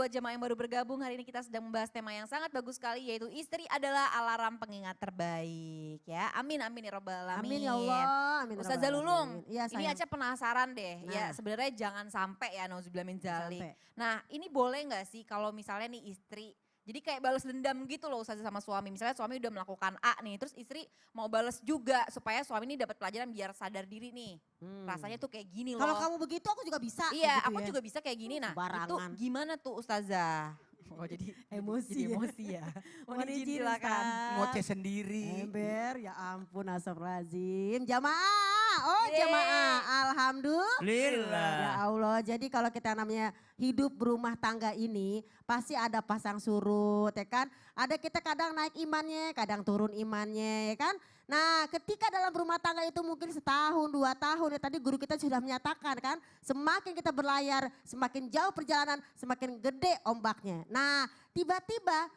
buat jemaah yang baru bergabung, hari ini kita sedang membahas tema yang sangat bagus sekali, yaitu istri adalah alarm pengingat terbaik ya. Amin amin ya robbal alamin. Amin ya Allah. Amin ya Ustazah Rabbal Lulung, Alamin. Iya, ini sayang. Aca penasaran deh ya, Nah. sebenarnya jangan sampai ya nauzubillah min dzalik. Sampai. Nah ini boleh gak sih kalau misalnya nih istri, jadi kayak balas dendam gitu loh Ustazah sama suami. Misalnya suami udah melakukan A nih, terus istri mau balas juga supaya suami ini dapat pelajaran biar sadar diri nih. Rasanya tuh kayak gini loh. Kalau kamu begitu aku juga bisa. Iya, gitu aku ya. juga bisa kayak gini. Nah, itu Sembarangan. gimana tuh Ustazah? Oh jadi Emosi. emosi ya. Mohon izin, silakan. Ustaz. Ngoceh sendiri. Ember, ya ampun astagfirullahaladzim. Jamaah, jamaah. Alhamdulillah. Ya Allah, jadi kalau kita namanya hidup berumah tangga ini pasti ada pasang surut ya kan. Ada kita kadang naik imannya, kadang turun imannya ya kan. Nah ketika dalam rumah tangga itu mungkin setahun, 2 tahun ya tadi guru kita sudah menyatakan kan. Semakin kita berlayar, semakin jauh perjalanan, semakin gede ombaknya. Nah tiba-tiba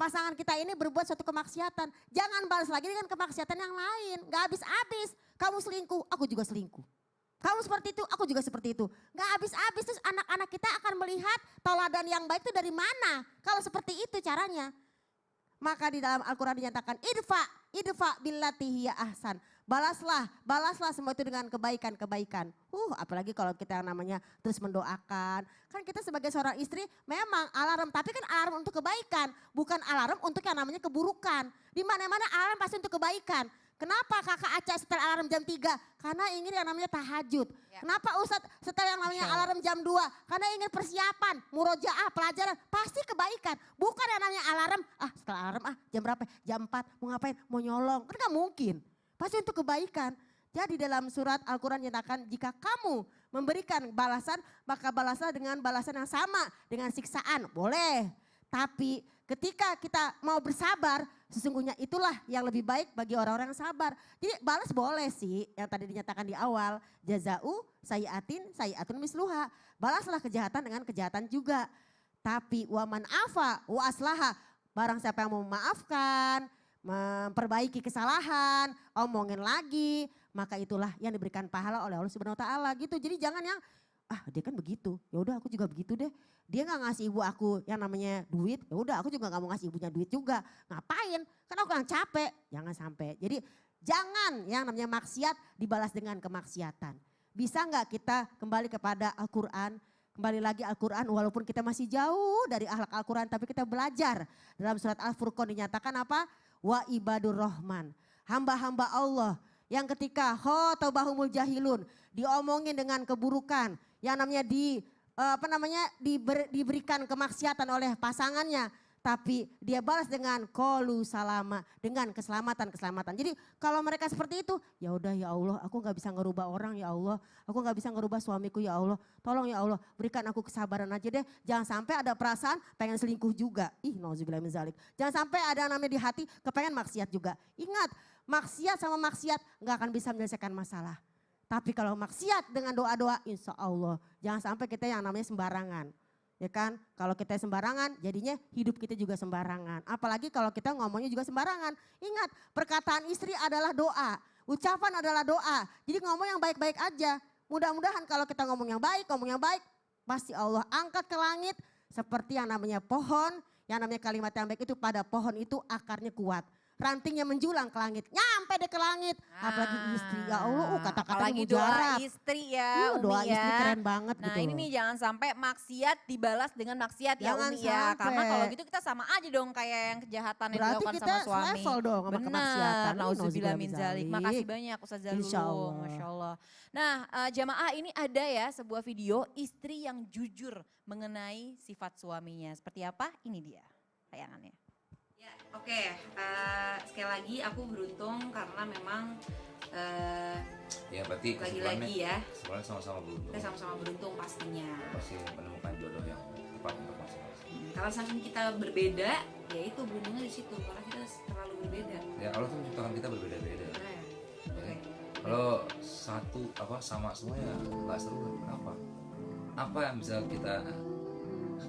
pasangan kita ini berbuat suatu kemaksiatan. Jangan balas lagi dengan kemaksiatan yang lain. Gak habis-habis. Kamu selingkuh, aku juga selingkuh. Kamu seperti itu, aku juga seperti itu. Gak habis-habis terus anak-anak kita akan melihat tauladan yang baik itu dari mana. Kalau seperti itu caranya. Maka di dalam Al-Quran dinyatakan idfa billati hiya ahsan. Balaslah semua itu dengan kebaikan-kebaikan. Apalagi kalau kita yang namanya terus mendoakan. Kan kita sebagai seorang istri memang alarm, tapi kan alarm untuk kebaikan. Bukan alarm untuk yang namanya keburukan. Di mana-mana alarm pasti untuk kebaikan. Kenapa kakak Aca setel alarm jam 3? Karena ingin yang namanya tahajud. Ya. Kenapa Ustadz setel yang namanya alarm jam 2? Karena ingin persiapan, murojaah, pelajaran. Pasti kebaikan. Bukan yang namanya alarm, setel alarm jam berapa? Jam 4, mau ngapain? Mau nyolong. Kan gak mungkin. Pasti untuk kebaikan. Jadi dalam surat Al-Quran nyatakan jika kamu memberikan balasan, maka balaslah dengan balasan yang sama. Dengan siksaan, boleh. Tapi ketika kita mau bersabar, sesungguhnya itulah yang lebih baik bagi orang-orang yang sabar. Jadi balas boleh sih, yang tadi dinyatakan di awal. Jaza'u sayi'atun misluha. Balaslah kejahatan dengan kejahatan juga. Tapi waman afa wa aslaha. Barang siapa yang mau memaafkan, memperbaiki kesalahan, omongin lagi. Maka itulah yang diberikan pahala oleh Allah Subhanahu wa Ta'ala gitu. Jadi jangan yang dia kan begitu, ya udah aku juga begitu deh. Dia nggak ngasih ibu aku yang namanya duit, ya udah aku juga nggak mau ngasih ibunya duit juga. Ngapain? Kan aku yang capek. Jangan sampai. Jadi jangan yang namanya maksiat dibalas dengan kemaksiatan. Bisa nggak kita kembali kepada Al-Quran? Kembali lagi Al-Quran walaupun kita masih jauh dari akhlak Al-Quran, tapi kita belajar. Dalam surat Al-Furqan dinyatakan apa? Wa ibadur rahman. Hamba-hamba Allah yang ketika khotabahumul jahilun diomongin dengan keburukan, yang namanya diberikan kemaksiatan oleh pasangannya, tapi dia balas dengan qalu salama, dengan keselamatan. Jadi kalau mereka seperti itu, ya udah ya Allah, aku nggak bisa ngerubah orang ya Allah, aku nggak bisa ngerubah suamiku ya Allah, tolong ya Allah berikan aku kesabaran aja deh, jangan sampai ada perasaan pengen selingkuh juga, nauzubillah min dzalik. Jangan sampai ada namanya di hati kepengen maksiat juga. Ingat, maksiat sama maksiat nggak akan bisa menyelesaikan masalah. Tapi kalau maksiat dengan doa-doa, insya Allah jangan sampai kita yang namanya sembarangan. Ya kan, kalau kita sembarangan jadinya hidup kita juga sembarangan. Apalagi kalau kita ngomongnya juga sembarangan. Ingat, perkataan istri adalah doa, ucapan adalah doa. Jadi ngomong yang baik-baik aja. Mudah-mudahan kalau kita ngomong yang baik, pasti Allah angkat ke langit. Seperti yang namanya pohon, yang namanya kalimat yang baik itu pada pohon itu akarnya kuat. Rantingnya menjulang ke langit, nyampe deh ke langit. Apalagi istri, ya Allah kata-katanya apalagi mujarab. doa istri ya Umi doa ya. istri keren banget Nah gitu ini loh. nih jangan sampai maksiat dibalas dengan maksiat Jangan ya Umi ya. sampai. Karena kalau gitu kita sama aja dong kayak yang kejahatan yang Berarti dilakukan kita sama suami. selevel dong sama kemaksiatan. Nauzubillah min dzalik. Makasih banyak Ustazah Insya Lulung, Allah. Masya Allah. Nah jamaah ini ada ya sebuah video istri yang jujur mengenai sifat suaminya. Seperti apa? Ini dia tayangannya. Ya, oke. Sekali lagi aku beruntung karena memang Ya berarti lagi-lagi ya sebenarnya sama-sama beruntung. kita sama-sama beruntung pastinya. Pasti menemukan jodoh yang tepat untuk masing-masing. Karena saking kita berbeda, ya itu beruntungnya di situ karena kita terlalu berbeda. Ya Allah tuh menciptakan kita berbeda-beda. Nah, oke. Kalau satu sama semuanya nggak seru kan? Kenapa? Apa yang bisa kita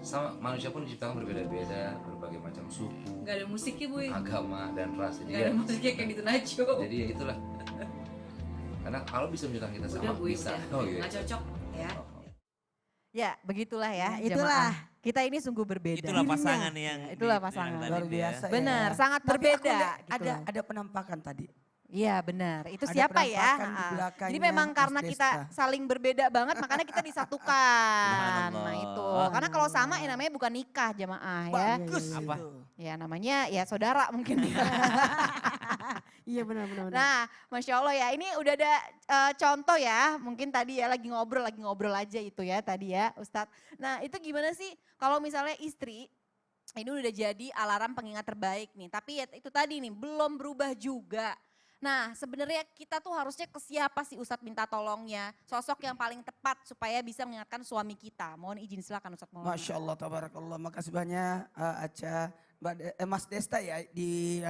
sama manusia pun diciptakan berbeda-beda, berbagai macam suku, Gak ada musiknya boy. agama dan ras. Jadi Gak ada musiknya kayak gitu Nacho. Jadi ya itulah. Karena kalau bisa menciptakan kita Udah sama boy, bisa. udah. Nggak cocok ya. Ya begitulah ya. Itulah. Jamaah. Kita ini sungguh berbeda. Itulah pasangan yang itulah dibilang pasangan. tadi Luar itu ya. biasa ya. Benar, sangat Tapi aku berbeda. lihat gitu. ada penampakan tadi. Iya benar, itu Ada siapa ya? penampakan di Ah. belakangnya Jadi memang Mas karena kita Desta. saling berbeda banget makanya kita disatukan. Subhanallah. Nah itu, karena kalau sama ya namanya bukan nikah jamaah ya. Bagus Apa? itu. Ya namanya ya saudara mungkin. Iya benar-benar. Nah Masya Allah ya, ini udah ada contoh ya, mungkin tadi ya lagi ngobrol aja itu ya tadi ya Ustadz. Nah itu gimana sih kalau misalnya istri, ini udah jadi alarm pengingat terbaik nih, tapi ya itu tadi nih belum berubah juga. Nah sebenarnya kita tuh harusnya ke siapa sih Ustadz minta tolongnya, sosok yang paling tepat supaya bisa mengingatkan suami kita. Mohon izin silakan Ustadz Maulana. Masya Allah, tabarakallah. Makasih banyak Aca, Mas Desta ya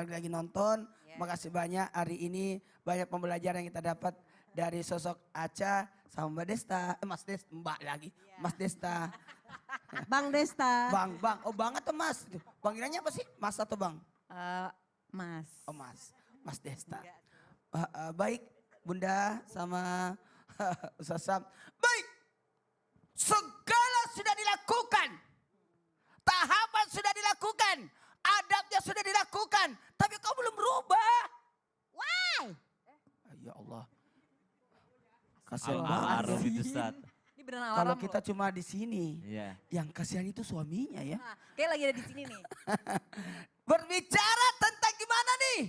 lagi nonton. Ya. Makasih banyak hari ini banyak pembelajaran yang kita dapat dari sosok Aca sama Mbak Desta. Mas Desta, Mbak lagi. Mas Desta. Bang Desta. Bang. Oh Bang atau Mas? Panggilannya apa sih? Mas atau Bang? Mas. Oh Mas Desta. Baik Bunda sama Ustaz Sam. Baik. Segala sudah dilakukan. Tahapan sudah dilakukan. Adabnya sudah dilakukan. Tapi kau belum berubah. Why? Ya Allah. Kasihan Alarm banget. itu Ustaz. Ini beneran Kalau alarm kita loh. cuma di sini. Iya. Yang kasihan itu suaminya ya. Nah, kayak lagi ada di sini nih. Berbicara tentang gimana nih?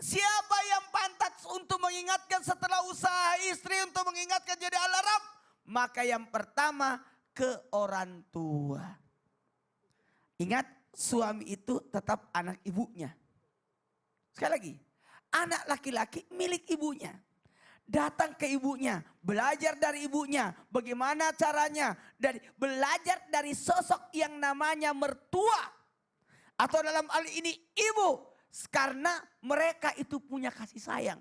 Siapa yang pantas untuk mengingatkan setelah usaha istri untuk mengingatkan jadi alarm? Maka yang pertama ke orang tua. Ingat suami itu tetap anak ibunya. Sekali lagi, anak laki-laki milik ibunya. Datang ke ibunya, belajar dari ibunya, bagaimana caranya, belajar dari sosok yang namanya mertua. Atau dalam hal ini ibu. Karena mereka itu punya kasih sayang.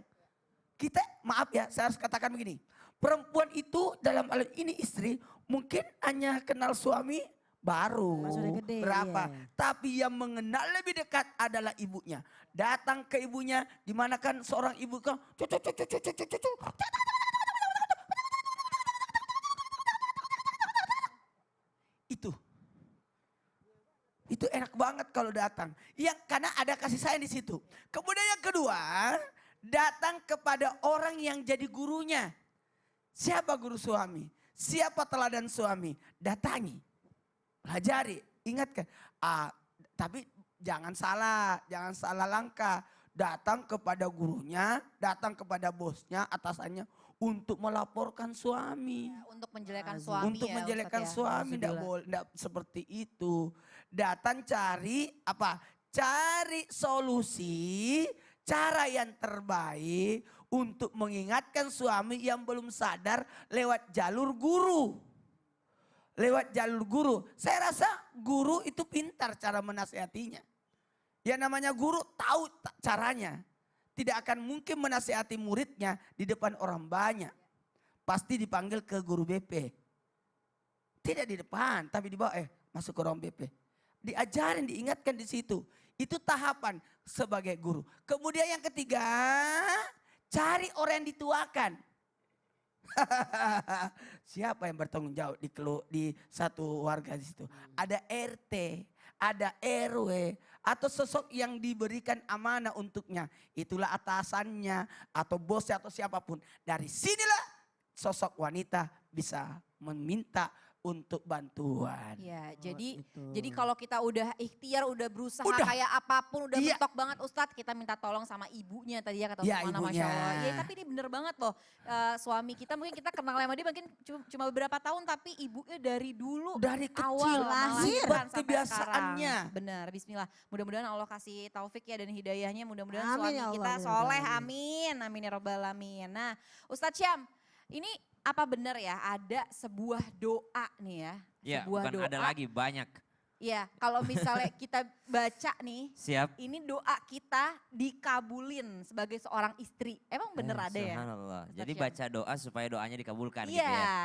Kita, maaf ya, saya harus katakan begini. Perempuan itu dalam hal ini istri mungkin hanya kenal suami baru. Pas udah gede, Berapa. iya. Tapi yang mengenal lebih dekat adalah ibunya. Datang ke ibunya, dimana kan seorang ibu kan. Itu enak banget kalau datang. Karena ada kasih sayang di situ. Kemudian yang kedua, datang kepada orang yang jadi gurunya. Siapa guru suami? Siapa teladan suami? Datangi. Pelajari. Ingatkan. Tapi jangan salah langkah. Datang kepada gurunya, datang kepada bosnya, atasannya untuk melaporkan suami. Untuk menjelekkan suami Untuk ya, menjelekkan Ustadz ya. suami tidak boleh, tidak seperti itu. Datang cari apa? Cari solusi, cara yang terbaik untuk mengingatkan suami yang belum sadar lewat jalur guru. Lewat jalur guru. Saya rasa guru itu pintar cara menasihatinya. Yang namanya guru tahu caranya. Tidak akan mungkin menasihati muridnya di depan orang banyak. Pasti dipanggil ke guru BP. Tidak di depan, tapi di bawah, masuk ke ruang BP. Diajarin, diingatkan di situ. Itu tahapan sebagai guru. Kemudian yang ketiga, cari orang yang dituakan. Siapa yang bertanggung jawab di satu warga di situ? Ada RT, ada RW, atau sosok yang diberikan amanah untuknya. Itulah atasannya atau bosnya atau siapapun. Dari sinilah sosok wanita bisa meminta untuk bantuan. Ya, jadi itu. jadi kalau kita udah ikhtiar, udah berusaha Udah. kayak apapun, udah Iya. mentok banget Ustadz, kita minta tolong sama ibunya tadi ya kata Ya, Usmana, ibunya. Masya Allah. Ya tapi ini bener banget loh, suami kita mungkin kita kenal sama dia mungkin cuma beberapa tahun, tapi ibunya dari dulu Dari kecil awal lahir. melahirkan sampai Kebiasaannya. sekarang. Benar, bismillah. Mudah-mudahan Allah kasih taufik ya dan hidayahnya, Amin mudah-mudahan suami ya Allah, kita amin ya soleh, Rabbal amin. Amin ya Rabbal Alamin. Nah Ustadz Syam, ini apa benar ya ada sebuah doa nih ya? Ya, Sebuah bukan ada lagi, banyak. Iya, kalau misalnya kita baca nih, Siap. ini doa kita dikabulin sebagai seorang istri. Emang bener ada ya? Subhanallah. Ustadz Jadi Syam? baca doa supaya doanya dikabulkan gitu Iya. ya.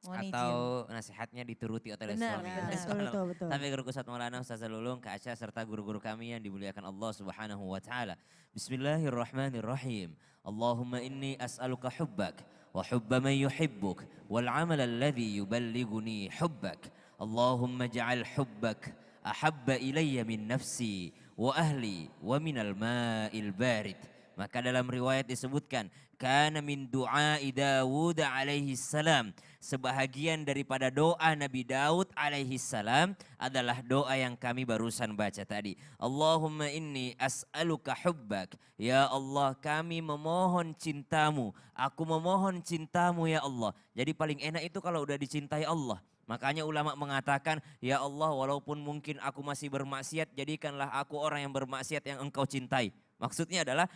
Mohon izin. Atau nasihatnya dituruti oleh Benar, suami. benar. Betul, betul. Tapi guru Ustaz Maulana, Ustaz Lulung, Kak Aca, serta guru-guru kami yang dimuliakan Allah Subhanahu wa taala. Bismillahirrahmanirrahim. Allahumma inni as'aluka hubbak wa hubba man yuhibbuk wal amal alladhi yuballighuni hubbak. Allahumma ja'al hubbak ahabba ilayya min nafsi wa ahli wa minal ma'il barid. Maka dalam riwayat disebutkan, kana min du'ai Dawud alaihi salam. Sebahagian daripada doa Nabi Daud alaihi salam adalah doa yang kami barusan baca tadi. Allahumma inni as'aluka hubbak. Ya Allah, kami memohon cintamu. Aku memohon cintamu ya Allah. Jadi paling enak itu kalau udah dicintai Allah. Makanya ulama mengatakan, ya Allah walaupun mungkin aku masih bermaksiat, jadikanlah aku orang yang bermaksiat yang engkau cintai. Maksudnya adalah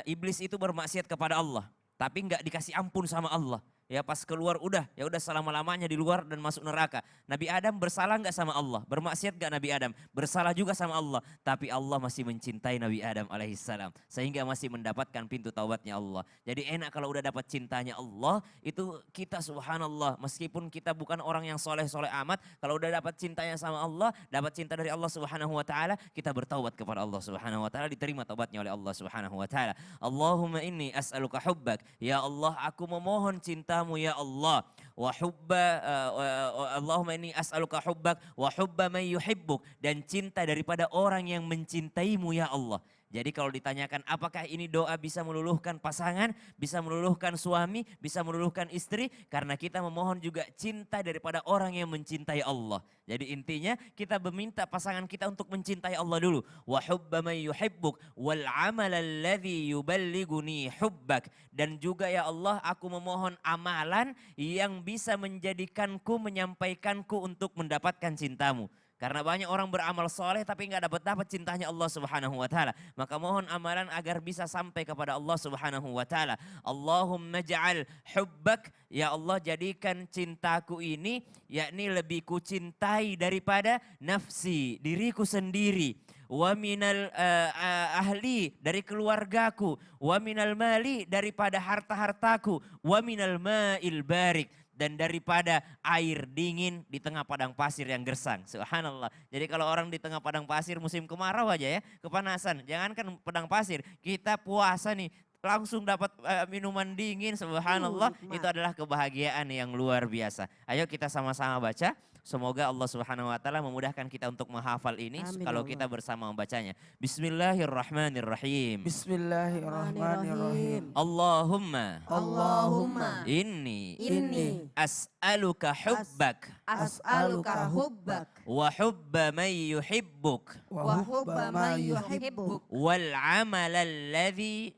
iblis itu bermaksiat kepada Allah, tapi nggak dikasih ampun sama Allah. Ya pas keluar ya udah selama-lamanya di luar dan masuk neraka. Nabi Adam bersalah nggak sama Allah? Bermaksiat nggak Nabi Adam? Bersalah juga sama Allah. Tapi Allah masih mencintai Nabi Adam alaihissalam. Sehingga masih mendapatkan pintu taubatnya Allah. Jadi enak kalau udah dapat cintanya Allah, itu kita subhanallah. Meskipun kita bukan orang yang soleh-soleh amat, kalau udah dapat cintanya sama Allah, dapat cinta dari Allah subhanahu wa ta'ala, kita bertaubat kepada Allah subhanahu wa ta'ala, diterima taubatnya oleh Allah subhanahu wa ta'ala. Allahumma inni as'aluka hubbak. Ya Allah, aku memohon cintamu ya Allah, wa hubba Allahumma inni as'aluka hubbak wa hubba man yuhibbuk, dan cinta daripada orang yang mencintaimu ya Allah. Jadi kalau ditanyakan apakah ini doa bisa meluluhkan pasangan, bisa meluluhkan suami, bisa meluluhkan istri, karena kita memohon juga cinta daripada orang yang mencintai Allah. Jadi intinya kita meminta pasangan kita untuk mencintai Allah dulu. Wa hubba man yuhibbuk wal amal alladhi yuballighuni hubbak. Dan juga ya Allah, aku memohon amalan yang bisa menjadikanku, menyampaikanku untuk mendapatkan cintamu. Karena banyak orang beramal soleh tapi nggak dapat cintanya Allah subhanahu wa ta'ala. Maka mohon amalan agar bisa sampai kepada Allah subhanahu wa ta'ala. Allahumma ja'al hubbak. Ya Allah, jadikan cintaku ini yakni lebih kucintai daripada nafsi, diriku sendiri. Wa minal ahli, dari keluargaku. Wa minal mali, daripada harta-hartaku. Wa minal ma'il barik, dan daripada air dingin di tengah padang pasir yang gersang. Subhanallah. Jadi kalau orang di tengah padang pasir musim kemarau aja ya, kepanasan. Jangankan padang pasir, kita puasa nih langsung dapat minuman dingin. Subhanallah. Itu adalah kebahagiaan yang luar biasa. Ayo kita sama-sama baca. Semoga Allah subhanahu wa ta'ala memudahkan kita untuk menghafal ini. Amin, kalau kita bersama membacanya. Bismillahirrahmanirrahim. Bismillahirrahmanirrahim. Allahumma inni as'aluka hubbak wa hubba man yuhibbuk wal amal alladhi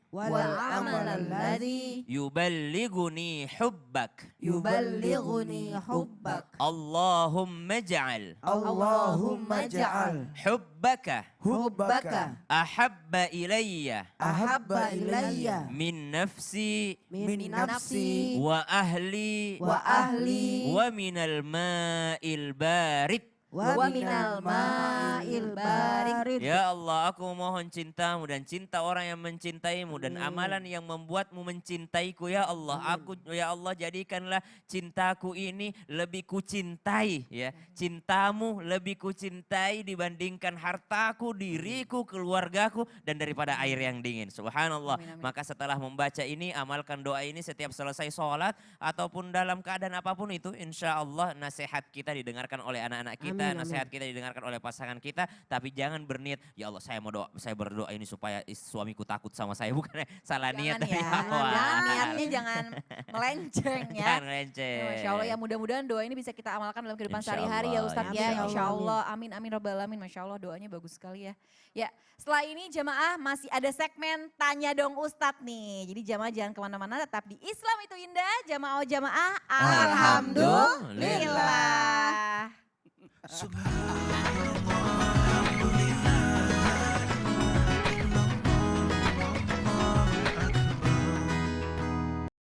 yuballighuni hubbak. Allahumma ja'al hubbaka ahabba ilayya min nafsi wa ahli wa minal ma'il barid. Ya Allah, aku mohon cintamu dan cinta orang yang mencintaimu dan amalan yang membuatmu mencintaiku ya Allah. Aku ya Allah, jadikanlah cintaku ini lebih kucintai ya. Cintamu lebih kucintai dibandingkan hartaku, diriku, keluargaku, dan daripada air yang dingin. Subhanallah. Amin, amin. Maka setelah membaca ini, amalkan doa ini setiap selesai sholat ataupun dalam keadaan apapun itu, insya Allah nasihat kita didengarkan oleh anak-anak kita. Nasihat kita didengarkan oleh pasangan kita, tapi jangan berniat, ya Allah saya berdoa ini supaya suamiku takut sama saya, bukan salah niat dari awal. Niatnya jangan melenceng ya. Jangan melenceng. Masya Allah ya, mudah-mudahan doa ini bisa kita amalkan dalam kehidupan sehari-hari ya Ustadz ya. Insya Allah, amin amin robbal alamin. Masya Allah doanya bagus sekali ya. Ya setelah ini jamaah masih ada segmen Tanya Dong Ustadz nih. Jadi jamaah jangan kemana-mana, tetap di Islam itu indah. Jamaah Alhamdulillah. Subhanallah.